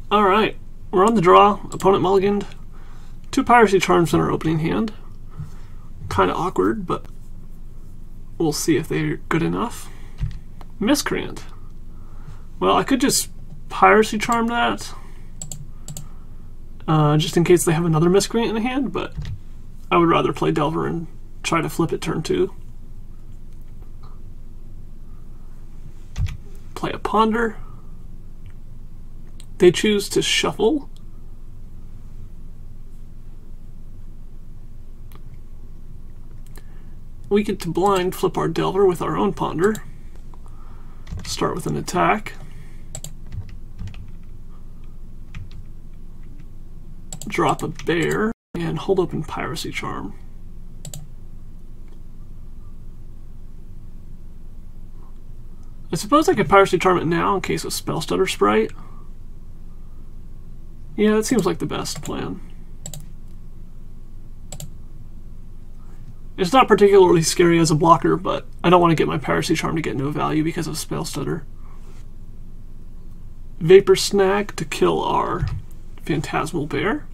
Alright, we're on the draw. Opponent mulliganed. 2 Piracy Charms in our opening hand. Kind of awkward, but we'll see if they're good enough. Miscreant. Well, I could just Piracy Charm that, just in case they have another Miscreant in the hand, but I would rather play Delver and try to flip it turn 2. Play a Ponder. They choose to shuffle. We get to blind flip our Delver with our own Ponder. Start with an attack. Drop a bear and hold open Piracy Charm. I suppose I could Piracy Charm it now in case of Spell Stutter Sprite. Yeah, that seems like the best plan. It's not particularly scary as a blocker, but I don't want to get my Piracy Charm to get no value because of Spell Stutter. Vapor Snag to kill our Phantasmal Bear.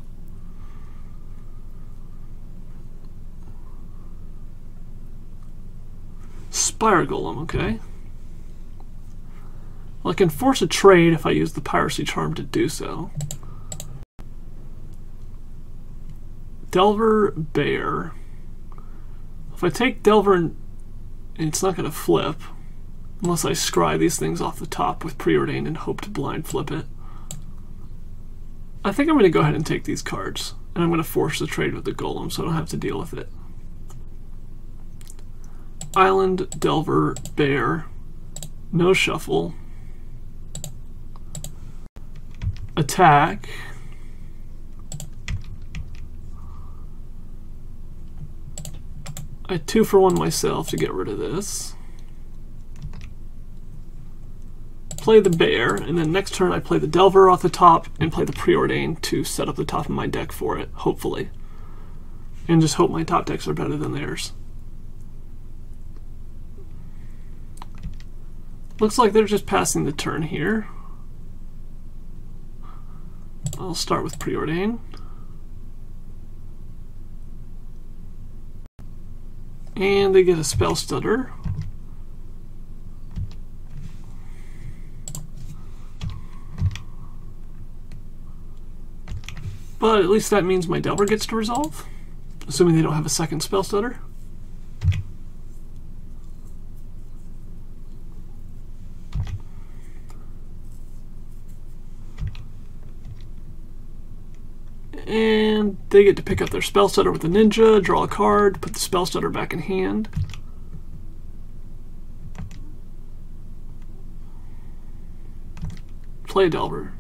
Spire Golem, okay. Well, I can force a trade if I use the Piracy Charm to do so. Delver Bear. If I take Delver and it's not going to flip unless I scry these things off the top with Preordained and hope to blind flip it. I think I'm going to go ahead and take these cards, and I'm going to force the trade with the Golem so I don't have to deal with it. Island, Delver, Bear, no shuffle. Attack. I 2-for-1 myself to get rid of this. Play the Bear, and then next turn I play the Delver off the top and play the Preordained to set up the top of my deck for it, hopefully. And just hope my top decks are better than theirs. Looks like they're just passing the turn here. I'll start with Preordained. And they get a Spell Stutter. But at least that means my Delver gets to resolve, assuming they don't have a second Spell Stutter. And they get to pick up their Spell Stutter with the Ninja, draw a card, put the Spell Stutter back in hand. Play a Delver.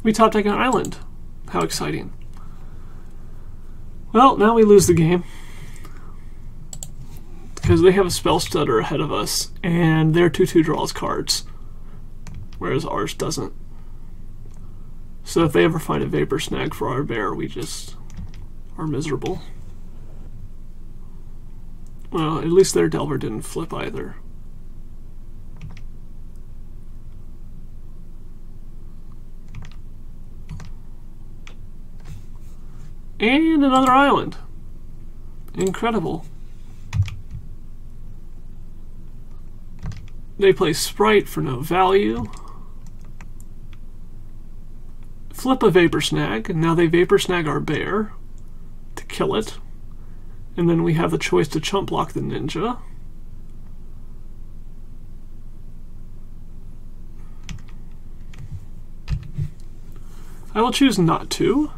We top deck an island. How exciting. Well, now we lose the game. Because they have a Spell Stutter ahead of us, and their 2/2 draws cards, whereas ours doesn't. So if they ever find a Vapor Snag for our Bear, we just are miserable. Well, at least their Delver didn't flip either. And another island. Incredible. They play Sprite for no value. Flip a Vapor Snag, and now they Vapor Snag our Bear to kill it. And then we have the choice to chump block the Ninja. I will choose not to,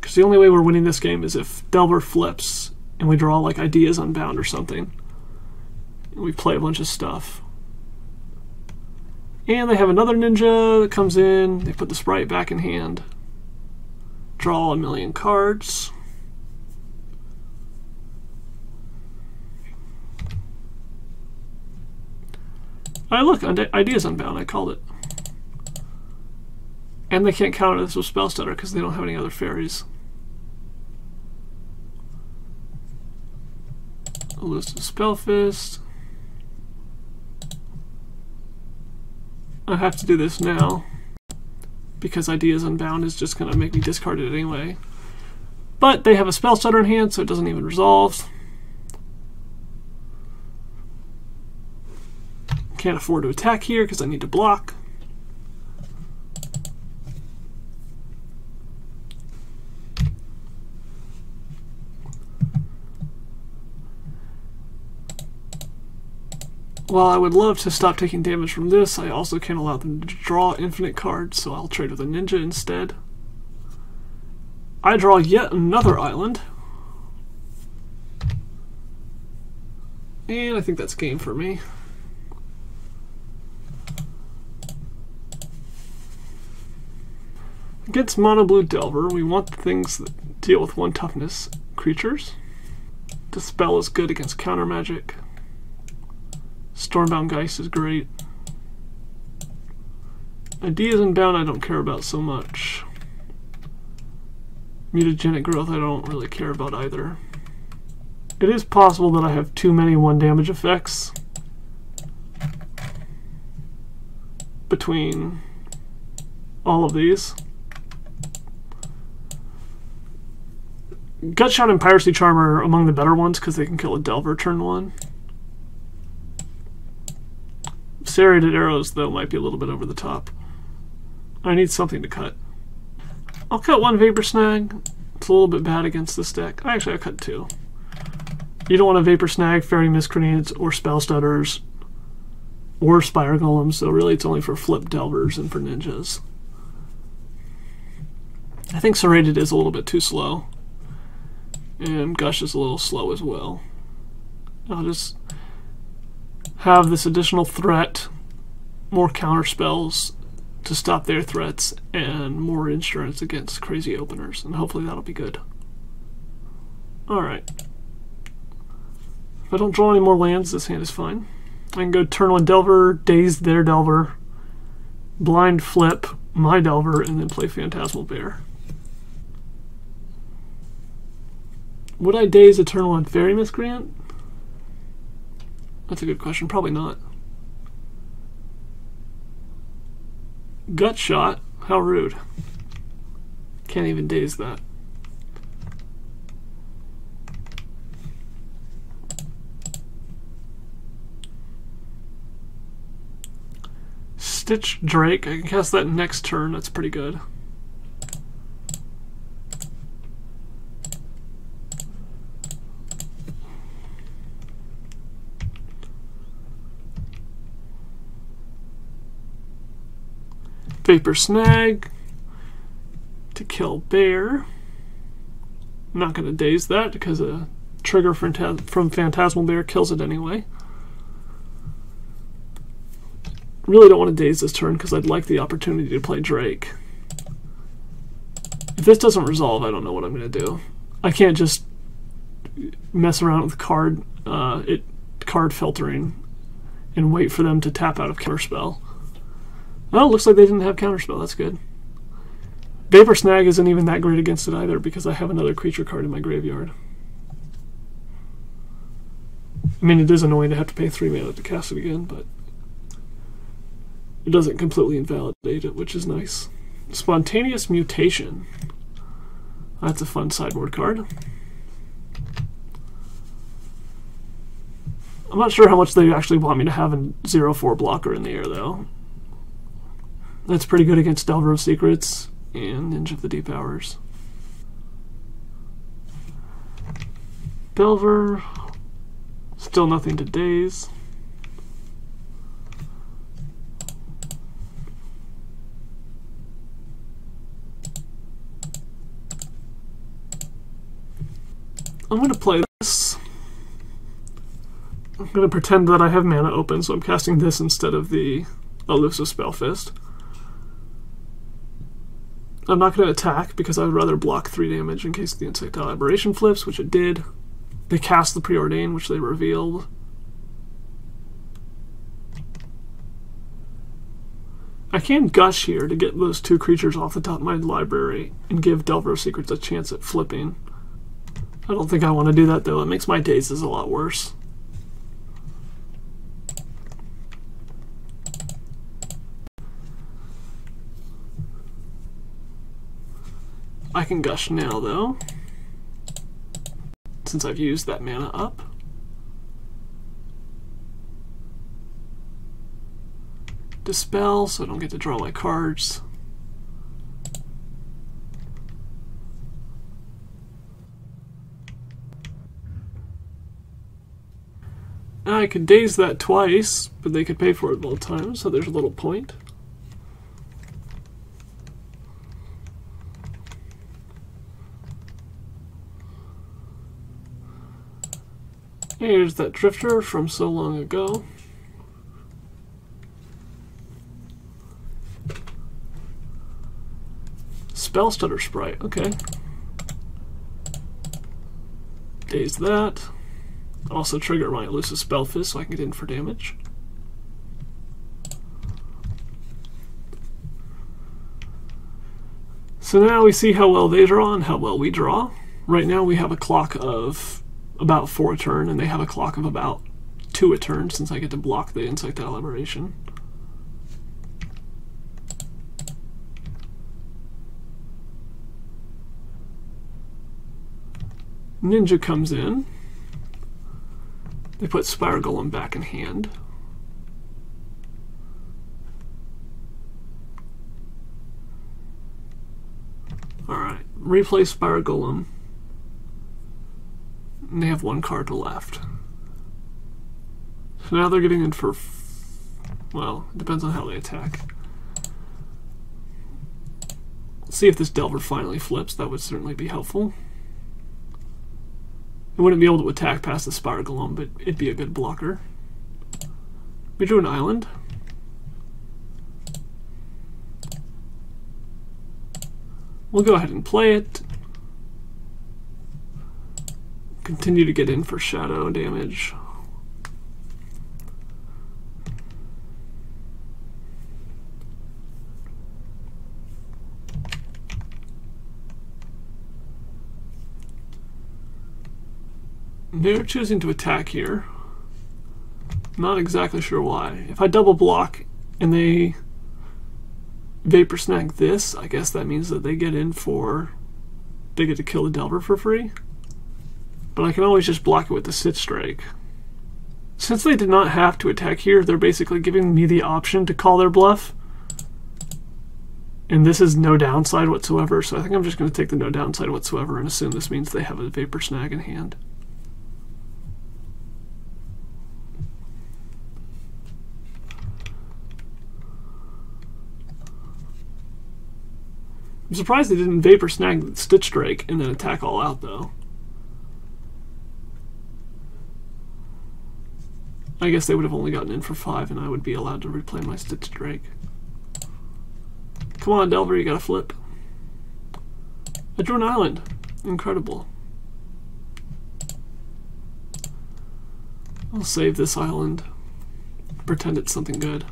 because the only way we're winning this game is if Delver flips and we draw like Ideas Unbound or something. And we play a bunch of stuff. And they have another Ninja that comes in, they put the Sprite back in hand. Draw a million cards. Look, Ideas Unbound, I called it. And they can't counter this with Spell Stutter because they don't have any other fairies. Elusive Spellfist. I have to do this now because Ideas Unbound is just going to make me discard it anyway. But they have a spell stutter in hand, so it doesn't even resolve. Can't afford to attack here because I need to block. While I would love to stop taking damage from this, I also can't allow them to draw infinite cards, so I'll trade with a ninja instead. I draw yet another island. And I think that's game for me. Against Mono Blue Delver, we want the things that deal with 1 toughness creatures. Dispel is good against counter magic. Stormbound Geist is great. Ideas Unbound I don't care about so much. Mutagenic Growth I don't really care about either. It is possible that I have too many 1 damage effects between all of these. Gutshot and Piracy Charm are among the better ones because they can kill a Delver turn 1. Serrated Arrows, though, might be a little bit over the top. I need something to cut. I'll cut 1 Vapor Snag. It's a little bit bad against this deck. Actually, I'll cut 2. You don't want a Vapor Snag, Fairy Miscreants, or Spell Stutters, or Spire Golems, so really it's only for flip Delvers and for ninjas. I think Serrated is a little bit too slow. And Gush is a little slow as well. I'll just have this additional threat, more counter spells to stop their threats, and more insurance against crazy openers, and hopefully that'll be good. Alright. If I don't draw any more lands, this hand is fine. I can go turn 1 Delver, daze their Delver, blind flip my Delver, and then play Phantasmal Bear. Would I daze a turn 1 Fairy Miscreant? That's a good question. Probably not. Gut Shot? How rude. Can't even daze that. Stitch Drake. I can cast that next turn. That's pretty good. Vapor Snag to kill Bear. I'm not going to daze that because a trigger from Phantasmal Bear kills it anyway. Really don't want to daze this turn because I'd like the opportunity to play Drake. If this doesn't resolve, I don't know what I'm going to do. I can't just mess around with card filtering and wait for them to tap out of counterspell. Well, looks like they didn't have counterspell. That's good. Vapor Snag isn't even that great against it either because I have another creature card in my graveyard. I mean, it is annoying to have to pay 3 mana to cast it again, but it doesn't completely invalidate it, which is nice. Spontaneous Mutation. That's a fun sideboard card. I'm not sure how much they actually want me to have a 0/4 blocker in the air, though. That's pretty good against Delver of Secrets and Ninja of the Deep Hours. Delver. Still nothing to daze. I'm going to play this. I'm going to pretend that I have mana open, so I'm casting this instead of the Elusive Spellfist. I'm not going to attack because I would rather block 3 damage in case the Insectile Aberration flips, which it did. They cast the Preordain, which they revealed. I can Gush here to get those 2 creatures off the top of my library and give Delver of Secrets a chance at flipping. I don't think I want to do that, though. It makes my dazes a lot worse. I can gush now, though, since I've used that mana up. Dispel, so I don't get to draw my cards. I could daze that twice, but they could pay for it both times, so there's a little point. Here's that drifter from so long ago. Spell stutter sprite, okay. Daze that. Also trigger my elusive spell fist so I can get in for damage. So now we see how well they draw and how well we draw. Right now we have a clock of about 4 a turn, and they have a clock of about 2 a turn, since I get to block the Insight Elaboration. Ninja comes in. They put Spire Golem back in hand. Alright, replay Spire Golem. And they have 1 card left. So now they're getting in for, well, it depends on how they attack. Let's see if this Delver finally flips. That would certainly be helpful. It wouldn't be able to attack past the Spire Golem, but it'd be a good blocker. We drew an island. We'll go ahead and play it. Continue to get in for shadow damage. They're choosing to attack here. Not exactly sure why. If I double block and they Vapor Snag this, I guess that means that they get in for, they get to kill the Delver for free. But I can always just block it with the Sit Strike. Since they did not have to attack here, they're basically giving me the option to call their bluff. And this is no downside whatsoever, so I think I'm just going to take the no downside whatsoever and assume this means they have a Vapor Snag in hand. I'm surprised they didn't Vapor Snag Stitch Strike and then attack all out, though. I guess they would have only gotten in for 5 and I would be allowed to replay my Stitch Strike. Come on, Delver, you gotta flip. I drew an island. Incredible. I'll save this island. Pretend it's something good.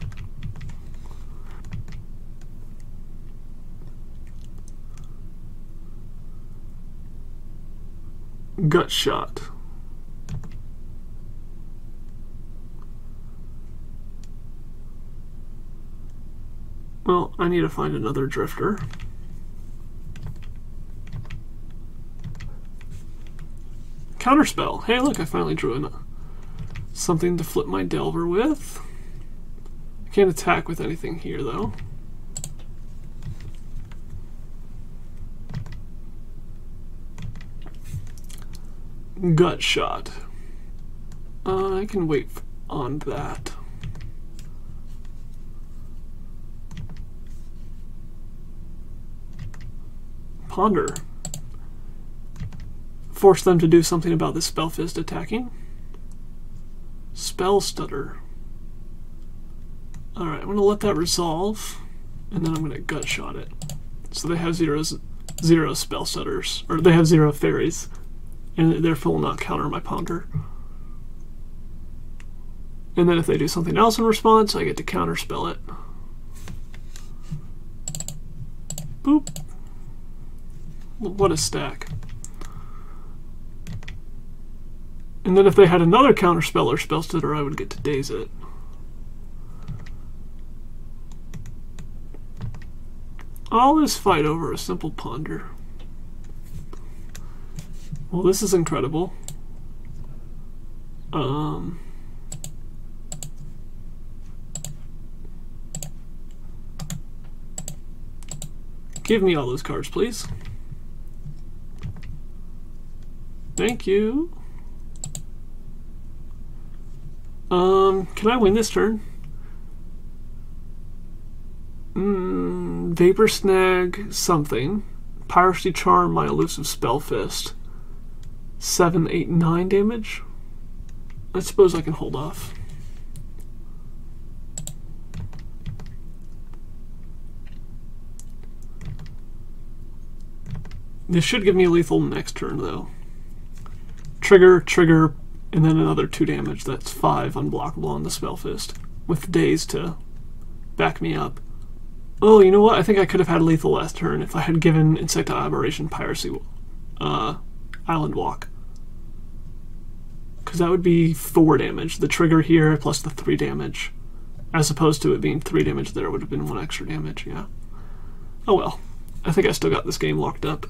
Gut shot. Well, I need to find another drifter. Counterspell. Hey, look, I finally drew something to flip my Delver with. I can't attack with anything here, though. Gut shot. I can wait on that. Ponder. Force them to do something about this Spell Fist attacking. Spell Stutter. Alright, I'm going to let that resolve, and then I'm going to gut shot it. So they have zero Spell Stutters, or they have 0 fairies, and therefore will not counter my Ponder. And then if they do something else in response, I get to counterspell it. Boop. What a stack. And then if they had another counterspell or spell stutter, I would get to daze it. All this fight over a simple Ponder. Well, this is incredible. Give me all those cards, please. Thank you. Can I win this turn? Vapor Snag something. Piracy Charm, my elusive Spell Fist. 7, 8, 9 damage. I suppose I can hold off. This should give me a lethal next turn, though. Trigger, trigger, and then another 2 damage. That's 5 unblockable on the Spell Fist, with Daze to back me up. Oh, you know what? I think I could have had lethal last turn if I had given Insectile Aberration Piracy Island Walk. Because that would be 4 damage. The trigger here plus the 3 damage. As opposed to it being 3 damage there, would have been 1 extra damage, yeah. Oh well. I think I still got this game locked up.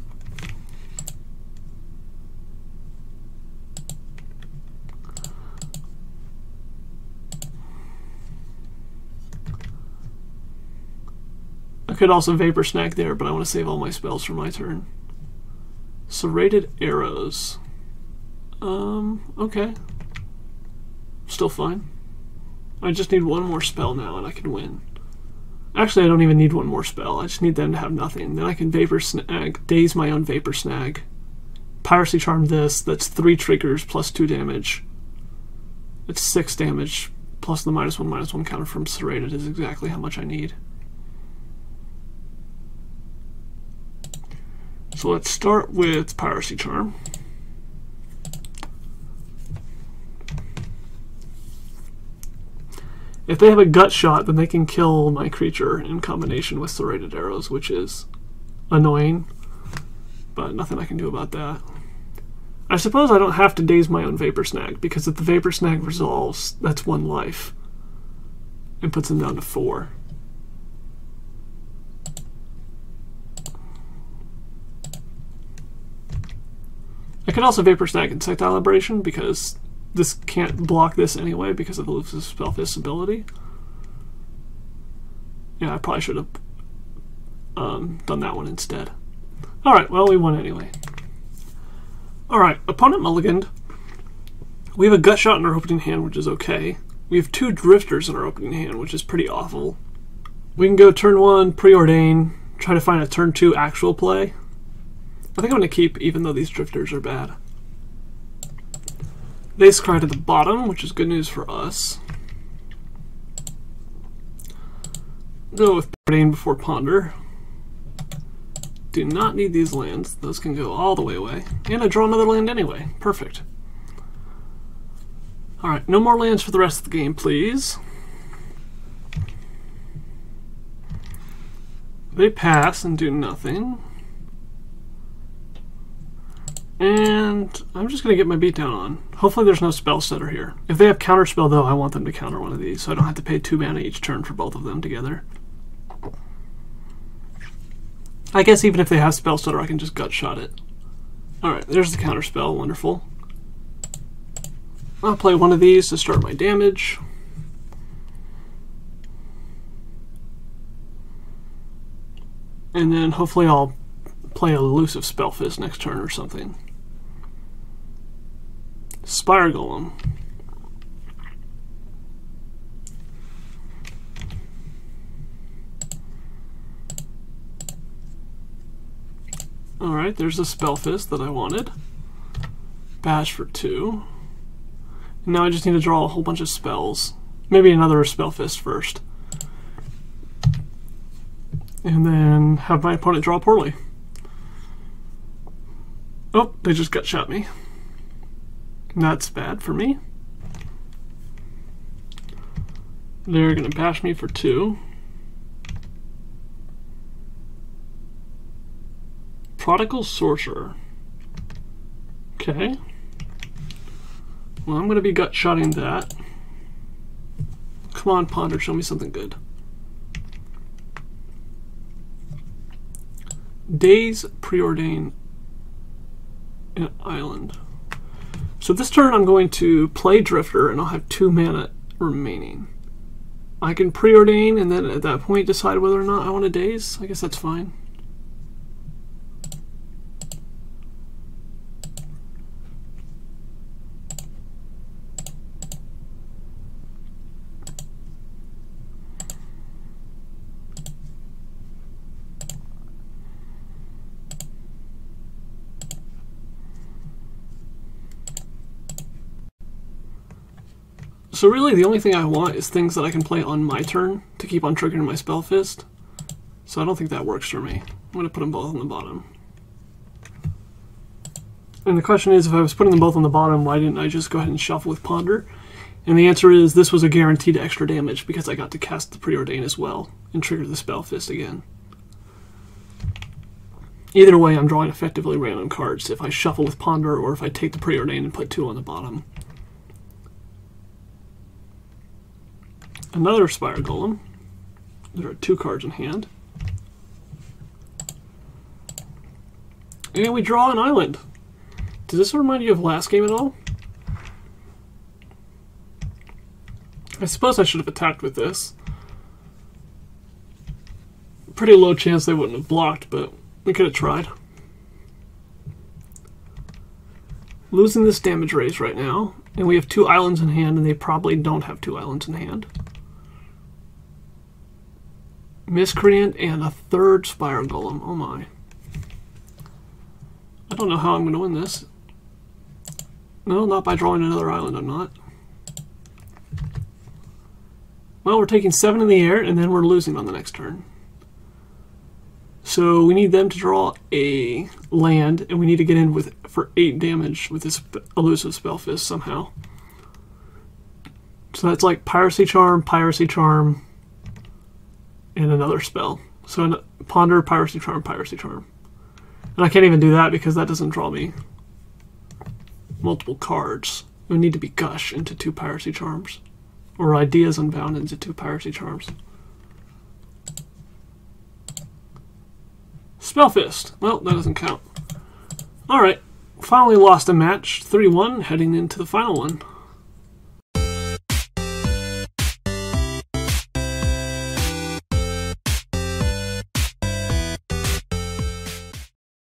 I could also Vapor Snag there, but I want to save all my spells for my turn. Serrated Arrows. Okay. Still fine. I just need 1 more spell now and I can win. Actually, I don't even need 1 more spell. I just need them to have nothing. Then I can Vapor Snag, Daze my own Vapor Snag. Piracy Charm this, that's 3 triggers plus 2 damage. It's 6 damage, plus the -1/-1 counter from Serrated is exactly how much I need. So let's start with Piracy Charm. If they have a gut shot, then they can kill my creature in combination with Serrated Arrows, which is annoying, but nothing I can do about that. I suppose I don't have to Daze my own Vapor Snag, because if the Vapor Snag resolves, that's 1 life, and puts them down to 4. I could also Vapor Snag Insectile Aberration, because this can't block this anyway because of the elusive Spell Fist ability. Yeah, I probably should have done that one instead. Alright, well, we won anyway. Alright, opponent mulliganed. We have a Gut Shot in our opening hand, which is okay. We have 2 Drifters in our opening hand, which is pretty awful. We can go turn 1, Preordain, try to find a turn 2 actual play. I think I'm going to keep, even though these Drifters are bad. They scry to the bottom, which is good news for us. Go with Preordain before Ponder. Do not need these lands. Those can go all the way away. And I draw another land anyway. Perfect. Alright, no more lands for the rest of the game, please. They pass and do nothing. And I'm just going to get my beatdown on. Hopefully there's no spell setter here. If they have counterspell though, I want them to counter one of these, so I don't have to pay 2 mana each turn for both of them together. I guess even if they have spell setter, I can just gut shot it. Alright, there's the counterspell, wonderful. I'll play one of these to start my damage. And then hopefully I'll play a elusive Spell Fist next turn or something. Spire Golem. Alright, there's the Spell Fist that I wanted. Bash for 2. And now I just need to draw a whole bunch of spells. Maybe another Spell Fist first. And then have my opponent draw poorly. Oh, they just gut shot me. That's bad for me. They're going to bash me for 2. Prodigal Sorcerer. Okay. Well, I'm going to be gut shotting that. Come on, Ponder, show me something good. Daze, Preordain. an island. So this turn I'm going to play Drifter, and I'll have 2 mana remaining. I can preordain and then at that point decide whether or not I want to daze. I guess that's fine. So really the only thing I want is things that I can play on my turn to keep on triggering my Spell Fist. So I don't think that works for me. I'm going to put them both on the bottom. And the question is, if I was putting them both on the bottom, why didn't I just go ahead and shuffle with Ponder? And the answer is, this was a guaranteed extra damage because I got to cast the Preordain as well and trigger the Spell Fist again. Either way, I'm drawing effectively random cards if I shuffle with Ponder or if I take the Preordain and put 2 on the bottom. Another Spire Golem. There are 2 cards in hand. And we draw an island. Does this remind you of last game at all? I suppose I should have attacked with this. Pretty low chance they wouldn't have blocked, but we could have tried. Losing this damage raise right now, and we have 2 islands in hand, and they probably don't have 2 islands in hand. Miscreant and a 3rd Spire Golem. Oh my. I don't know how I'm going to win this. No, not by drawing another island, I'm not. Well, we're taking 7 in the air, and then we're losing on the next turn. So we need them to draw a land, and we need to get in with for 8 damage with this elusive Spell Fist somehow. So that's like Piracy Charm, and another spell. So Ponder, Piracy Charm, Piracy Charm. And I can't even do that because that doesn't draw me multiple cards. It would need to be Gush into 2 Piracy Charms. Or Ideas Unbound into 2 Piracy Charms. Spell Fist. Well, that doesn't count. Alright. Finally lost a match. 3-1, heading into the final one.